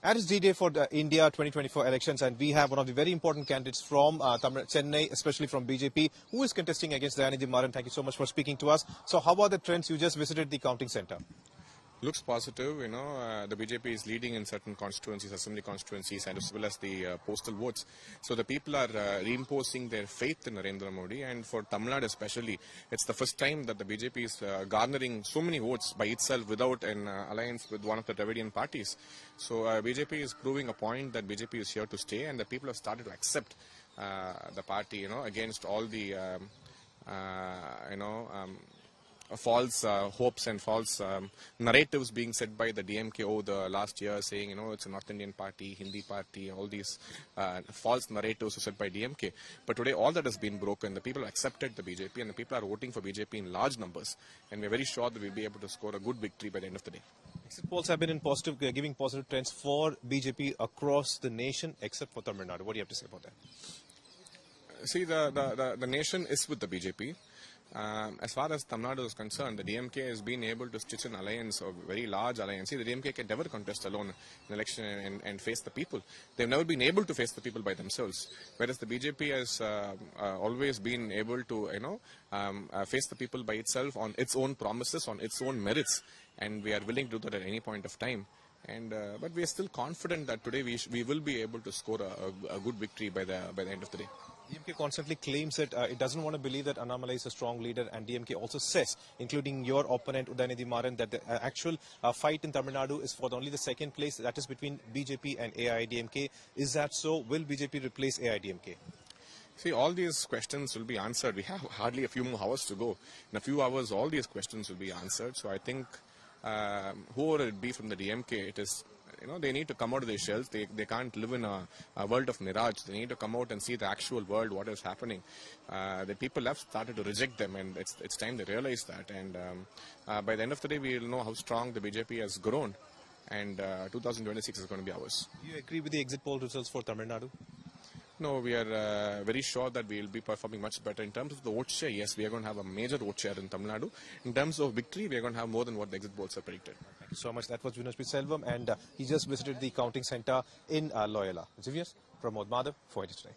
And it's D-Day for the India 2024 elections, and we have one of the very important candidates from Chennai, especially from BJP, who is contesting against Dayanidhi Maran. Thank you so much for speaking to us. So how are the trends? You just visited the counting center. Looks positive, the BJP is leading in certain constituencies, assembly constituencies, and as well as the postal votes. So the people are reimposing their faith in Narendra Modi, and for Tamil Nadu especially, it's the first time that the BJP is garnering so many votes by itself without an alliance with one of the Dravidian parties. So BJP is proving a point that BJP is here to stay, and the people have started to accept the party, against all the, false hopes and false narratives being said by the DMK over the last year, saying, it's a North Indian party, Hindi party, all these false narratives said by DMK. But today all that has been broken. The people have accepted the BJP, and the people are voting for BJP in large numbers. And we're very sure that we'll be able to score a good victory by the end of the day. Exit polls have been in positive, giving positive trends for BJP across the nation, except for Tamil Nadu. What do you have to say about that? See, the nation is with the BJP. As far as Tamil Nadu is concerned, the DMK has been able to stitch an alliance, a very large alliance. See, the DMK can never contest alone in election and face the people. They've never been able to face the people by themselves. Whereas the BJP has always been able to, face the people by itself on its own promises, on its own merits. And we are willing to do that at any point of time. And but we are still confident that today we will be able to score a good victory by the end of the day. DMK constantly claims that it doesn't want to believe that Annamalai is a strong leader, and DMK also says, including your opponent Dayanidhi Maran, that the actual fight in Tamil Nadu is for only the second place, that is between BJP and AIADMK. Is that so? Will BJP replace AIADMK? See, all these questions will be answered. We have hardly a few more hours to go. In a few hours, all these questions will be answered. So I think whoever it be from the DMK, it is, they need to come out of their shells. They can't live in a world of mirage. They need to come out and see the actual world, what is happening. The people have started to reject them, and it's time they realize that. And by the end of the day, we will know how strong the BJP has grown, and 2026 is going to be ours. Do you agree with the exit poll results for Tamil Nadu? No, we are very sure that we will be performing much better. In terms of the vote share, yes, we are going to have a major vote share in Tamil Nadu. In terms of victory, we are going to have more than what the exit polls have predicted. Thank you so much. That was Vinashpi Selvam, and he just visited the counting center in Loyola. Xavier, Pramod Madhav for Today.